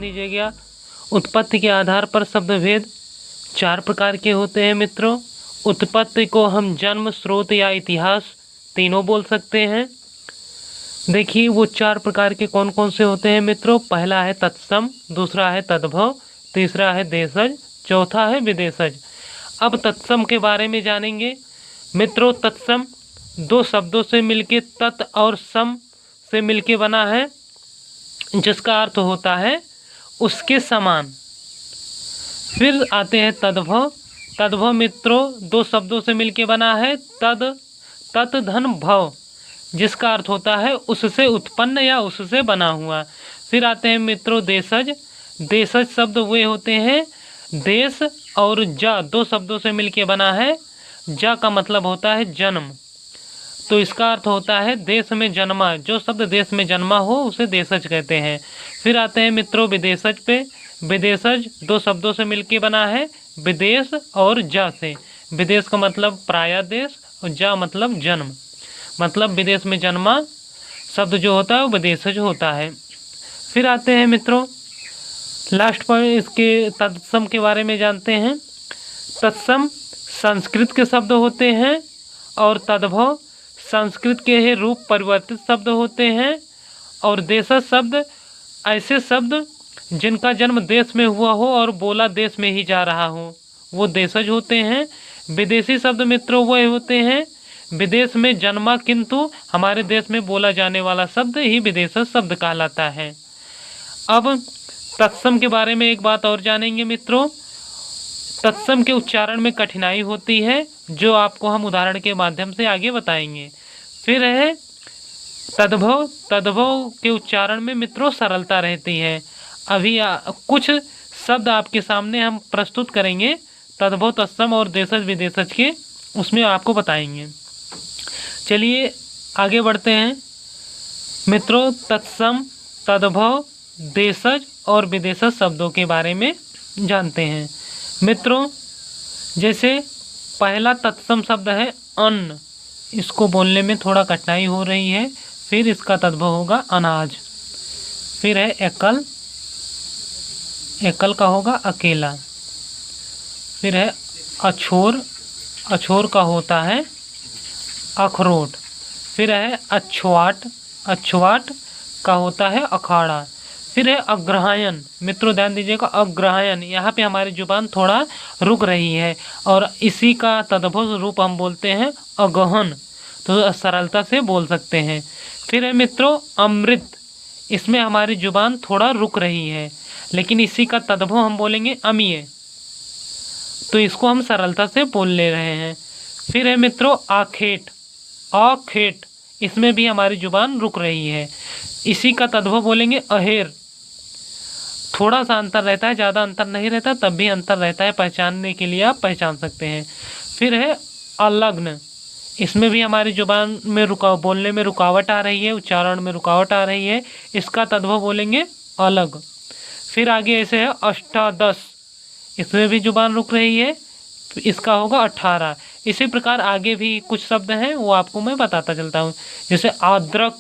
ध्यान दीजिएगा, उत्पत्ति के आधार पर शब्द भेद 4 प्रकार के होते हैं मित्रों। उत्पत्ति को हम जन्म, स्रोत या इतिहास तीनों बोल सकते हैं। देखिए वो 4 प्रकार के कौन कौन से होते हैं मित्रों। पहला है तत्सम, दूसरा है तद्भव, तीसरा है देशज, चौथा है विदेशज। अब तत्सम के बारे में जानेंगे मित्रों। तत्सम 2 शब्दों से मिलके तत् और सम से मिलके बना है, जिसका अर्थ होता है उसके समान। फिर आते हैं तद्भव। तद्भव मित्रों 2 शब्दों से मिलके बना है, तत् धन भव, जिसका अर्थ होता है उससे उत्पन्न या उससे बना हुआ। फिर आते हैं मित्रों देशज। देशज शब्द वे होते हैं, देश और जा 2 शब्दों से मिलके बना है। जा का मतलब होता है जन्म, तो इसका अर्थ होता है देश में जन्मा। जो शब्द देश में जन्मा हो उसे देशज कहते हैं। फिर आते हैं मित्रों विदेशज पे। विदेशज 2 शब्दों से मिलके बना है, विदेश और जा से। विदेश का मतलब पराया देश और जा मतलब जन्म, मतलब विदेश में जन्मा शब्द जो होता है वो विदेशज होता है। फिर आते हैं मित्रों लास्ट पर इसके तत्सम के बारे में जानते हैं। तत्सम संस्कृत के शब्द होते हैं और तद्भव संस्कृत के ही रूप परिवर्तित शब्द होते हैं। और देशज शब्द ऐसे शब्द जिनका जन्म देश में हुआ हो और बोला देश में ही जा रहा हो, वो देशज होते हैं। विदेशी शब्द मित्रों वो होते हैं विदेश में जन्मा किंतु हमारे देश में बोला जाने वाला शब्द ही विदेशज शब्द कहलाता है। अब तत्सम के बारे में एक बात और जानेंगे मित्रों। तत्सम के उच्चारण में कठिनाई होती है, जो आपको हम उदाहरण के माध्यम से आगे बताएंगे। फिर है तद्भव। तद्भव के उच्चारण में मित्रों सरलता रहती है। अभी कुछ शब्द आपके सामने हम प्रस्तुत करेंगे तद्भव, तत्सम और देशज विदेशज के, उसमें आपको बताएंगे। चलिए आगे बढ़ते हैं मित्रों। तत्सम, तद्भव, देशज और विदेशज शब्दों के बारे में जानते हैं मित्रों। जैसे पहला तत्सम शब्द है अन्न, इसको बोलने में थोड़ा कठिनाई हो रही है। फिर इसका तद्भव होगा अनाज। फिर है एकल, एकल का होगा अकेला। फिर है अछोर, अछोर का होता है अखरोट। फिर है अछवाट, अछवाट का होता है अखाड़ा। फिर है अग्रहायन। मित्रों ध्यान दीजिएगा, अग्रहायन, यहाँ पे हमारी जुबान थोड़ा रुक रही है और इसी का तद्भव रूप हम बोलते हैं अगहन, तो सरलता से बोल सकते हैं। फिर है मित्रों अमृत, इसमें हमारी जुबान थोड़ा रुक रही है, लेकिन इसी का तद्भव हम बोलेंगे अमीय, तो इसको हम सरलता से बोल ले रहे हैं। फिर है मित्रों आखेट, आखेट, इसमें भी हमारी जुबान रुक रही है, इसी का तद्भव बोलेंगे अहेर। थोड़ा सा अंतर रहता है, ज़्यादा अंतर नहीं रहता, तब भी अंतर रहता है, पहचानने के लिए आप पहचान सकते हैं। फिर है अलग्न, इसमें भी हमारी जुबान में बोलने में रुकावट आ रही है, उच्चारण में रुकावट आ रही है, इसका तद्भव बोलेंगे अलग। फिर आगे ऐसे है अष्टादश, इसमें भी जुबान रुक रही है, इसका होगा 18। इसी प्रकार आगे भी कुछ शब्द हैं, वो आपको मैं बताता चलता हूँ। जैसे आद्रक,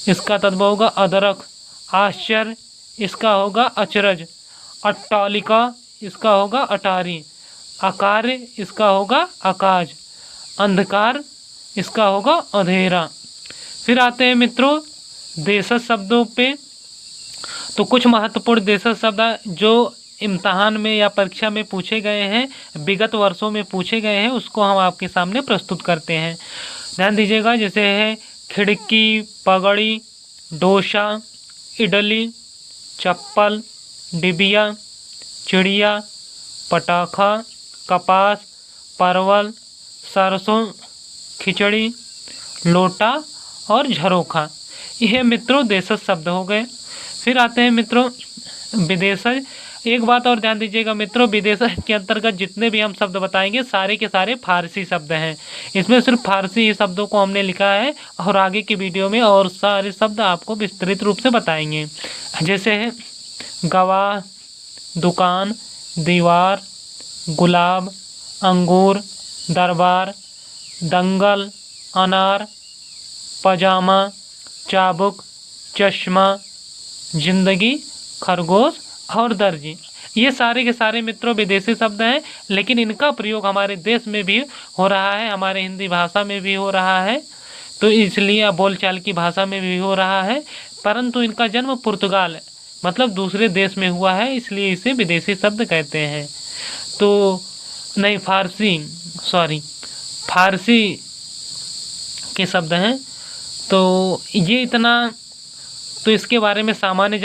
इसका तद्भव होगा अदरक। आश्चर्य, इसका होगा अचरज। अट्टालिका, इसका होगा अटारी। आकार्य, इसका होगा आकाज। अंधकार, इसका होगा अंधेरा। फिर आते हैं मित्रों देशज शब्दों पे। तो कुछ महत्वपूर्ण देशज शब्द जो इम्तहान में या परीक्षा में पूछे गए हैं, विगत वर्षों में पूछे गए हैं, उसको हम आपके सामने प्रस्तुत करते हैं। ध्यान दीजिएगा, जैसे है खिड़की, पगड़ी, डोसा, इडली, चप्पल, डिबिया, चिड़िया, पटाखा, कपास, परवल, सरसों, खिचड़ी, लोटा और झरोखा। यह मित्रों देशज शब्द हो गए। फिर आते हैं मित्रों विदेशज। एक बात और ध्यान दीजिएगा मित्रों, विदेशज के अंतर्गत जितने भी हम शब्द बताएंगे सारे के सारे फारसी शब्द हैं। इसमें सिर्फ फारसी शब्दों को हमने लिखा है और आगे की वीडियो में और सारे शब्द आपको विस्तृत रूप से बताएंगे। जैसे है गवाह, दुकान, दीवार, गुलाब, अंगूर, दरबार, दंगल, अनार, पजामा, चाबुक, चश्मा, जिंदगी, खरगोश और दर्जी। ये सारे के सारे मित्रों विदेशी शब्द हैं, लेकिन इनका प्रयोग हमारे देश में भी हो रहा है, हमारे हिंदी भाषा में भी हो रहा है, तो इसलिए बोलचाल की भाषा में भी हो रहा है। परंतु इनका जन्म पुर्तगाल मतलब दूसरे देश में हुआ है, इसलिए इसे विदेशी शब्द कहते हैं। तो नहीं, फारसी के शब्द हैं। तो ये इतना, तो इसके बारे में सामान्य